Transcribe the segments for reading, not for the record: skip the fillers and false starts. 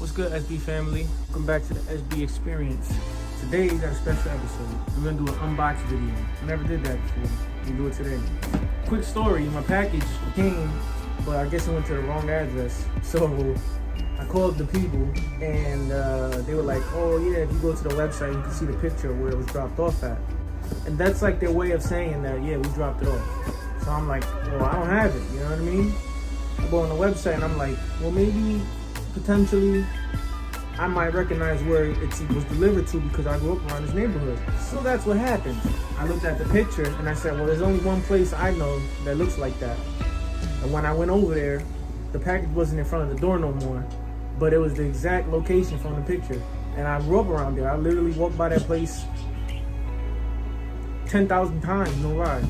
What's good, SB family? Welcome back to the SB experience. Today we got a special episode. We're gonna do an unboxed video. I never did that before. We do it today. Quick story, my package came, but I guess it went to the wrong address. So I called the people and they were like, oh yeah, if you go to the website, you can see the picture where it was dropped off at. And that's like their way of saying that, yeah, we dropped it off. So I'm like, well, I don't have it, you know what I mean? I go on the website and I'm like, well, maybe potentially I might recognize where it was delivered to because I grew up around this neighborhood. So that's what happened. I looked at the picture and I said, well, there's only one place I know that looks like that. And when I went over there, the package wasn't in front of the door no more, but it was the exact location from the picture. And I grew up around there. I literally walked by that place 10,000 times, no lie.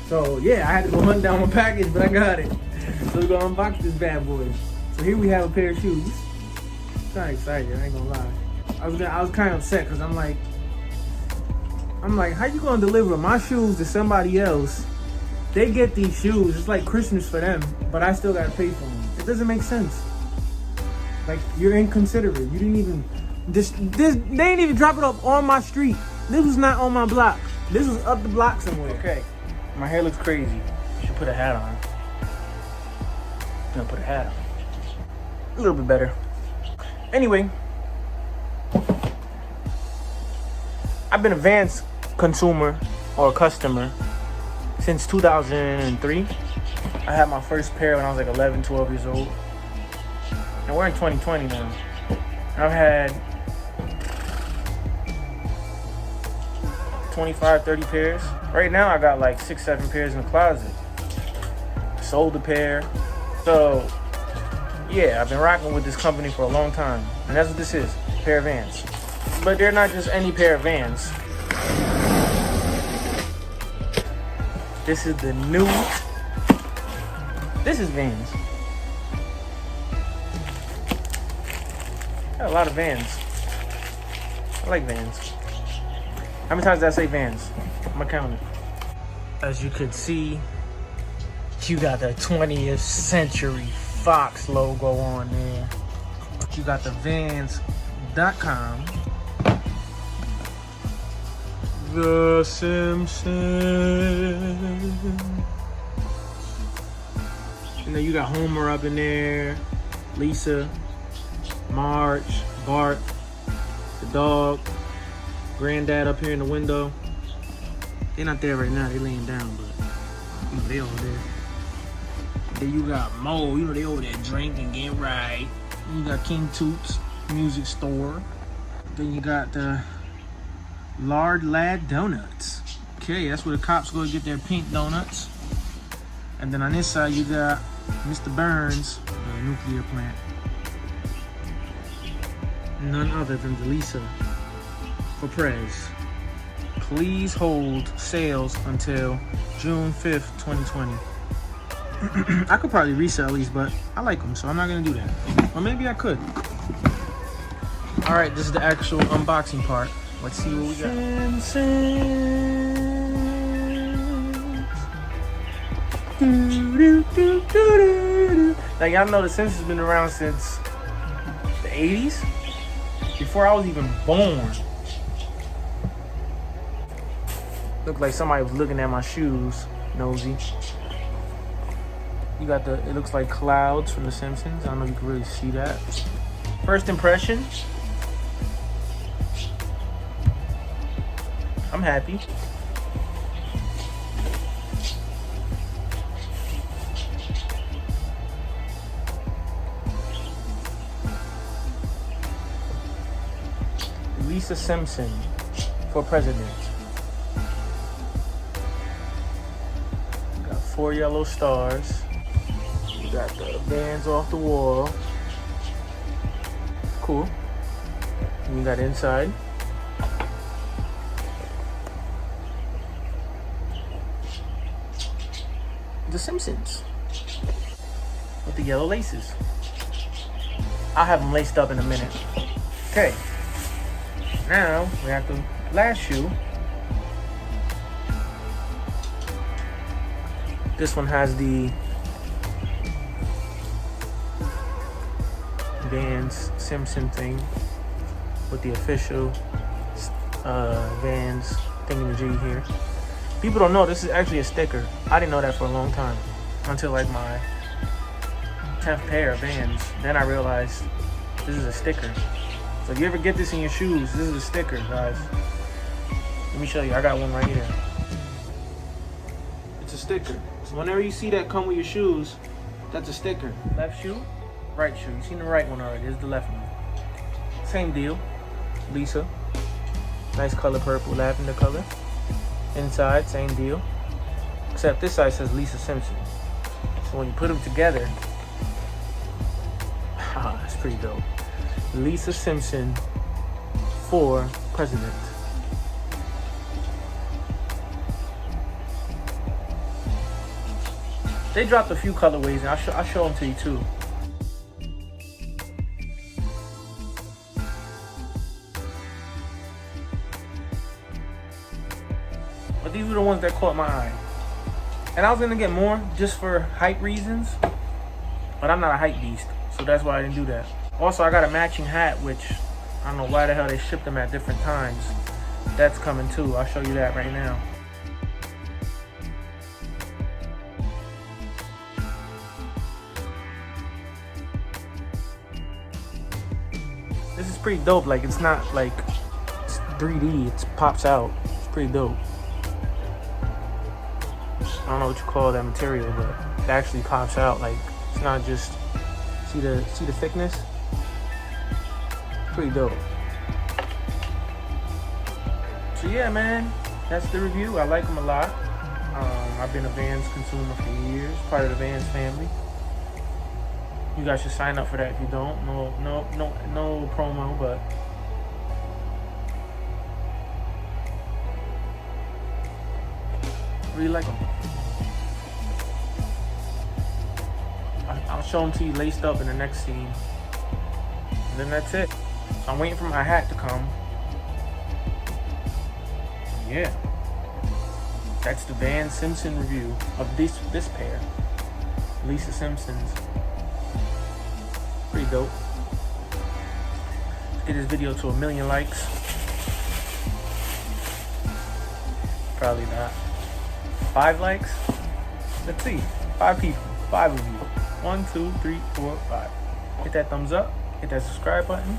So yeah, I had to go hunt down my package, but I got it. So we're gonna unbox this bad boy. So here we have a pair of shoes. I'm kind of excited, I ain't gonna lie. I was kind of upset because I'm like, how you gonna deliver my shoes to somebody else? They get these shoes, it's like Christmas for them, but I still gotta pay for them. It doesn't make sense. Like, you're inconsiderate. You didn't even, they didn't even drop it up on my street. This was not on my block. This was up the block somewhere. Okay, my hair looks crazy. Should put a hat on. I'm gonna put a hat on. A little bit better. Anyway, I've been a Vans consumer or customer since 2003. I had my first pair when I was like 11, 12 years old. And we're in 2020 now. I've had 25, 30 pairs. Right now I got like 6, 7 pairs in the closet. Sold a pair. So yeah, I've been rocking with this company for a long time. And that's what this is, a pair of Vans. But they're not just any pair of Vans. This is the new, this is Vans. Got a lot of Vans. I like Vans. How many times did I say Vans? I'm gonna count it. As you can see, you got the 20th Century Fox logo on there. You got the Vans.com. The Simpsons. You know, you got Homer up in there, Lisa, Marge, Bart, the dog, Granddad up here in the window. They're not there right now, they laying down, but you know, they over there. Then you got Mo, you know, they over there drinking, getting right. You got King Toots music store. Then you got the Lard Lad Donuts. Okay, that's where the cops go to get their pink donuts. And then on this side, you got Mr. Burns, the nuclear plant. None other than Delisa for Prez. Please hold sales until June 5th, 2020. I could probably resell these, but I like them, so I'm not gonna do that. Or maybe I could. All right, this is the actual unboxing part. Let's see what we got. Now y'all know the Simpsons has been around since the 80s, before I was even born. Looked like somebody was looking at my shoes, nosy. You got it looks like clouds from the Simpsons. I don't know if you can really see that. First impression, I'm happy. Lisa Simpson for president. Got 4 yellow stars. You got the Vans off the wall. Cool. And you got inside. The Simpsons with the yellow laces. I'll have them laced up in a minute. Okay. Now we have the last shoe. This one has the Vans Simpson thing with the official Vans thingamajig here. People don't know this is actually a sticker. I didn't know that for a long time until like my 10th pair of Vans. Then I realized this is a sticker. So if you ever get this in your shoes, this is a sticker, guys. Let me show you. I got one right here. It's a sticker. So whenever you see that come with your shoes, that's a sticker. Left shoe, right shoe. You seen the right one already. This is the left one. Same deal. Lisa. Nice color purple, lavender color. Inside, same deal. Except this side says Lisa Simpson. So when you put them together, that's pretty dope. Lisa Simpson for president. They dropped a few colorways, and I'll show them to you too. But these were the ones that caught my eye. And I was gonna get more just for hype reasons, but I'm not a hype beast, so that's why I didn't do that. Also, I got a matching hat, which I don't know why the hell they shipped them at different times. That's coming too. I'll show you that right now. This is pretty dope. Like, it's not like it's 3D. It pops out. It's pretty dope. I don't know what you call that material, but it actually pops out. Like, it's not just see the thickness. Pretty dope. So yeah, man, that's the review. I like them a lot. I've been a Vans consumer for years, part of the Vans family. You guys should sign up for that if you don't. No promo, but really like them. I'll show them to you laced up in the next scene. And then that's it. So I'm waiting for my hat to come. Yeah. That's the Van Simpson review of this pair. Lisa Simpsons. Pretty dope. Let's get this video to 1 million likes. Probably not. 5 likes? Let's see. 5 people. 5 of you. 1, 2, 3, 4, 5. Hit that thumbs up. Hit that subscribe button.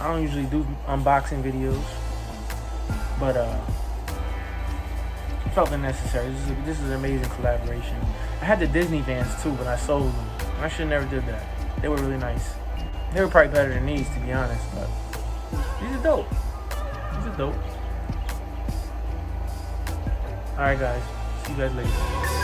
I don't usually do unboxing videos, but I felt it necessary. This is an amazing collaboration. I had the Disney Vans too, but I sold them. I should have never did that. They were really nice. They were probably better than these, to be honest, but these are dope. These are dope. Alright guys, see you guys later.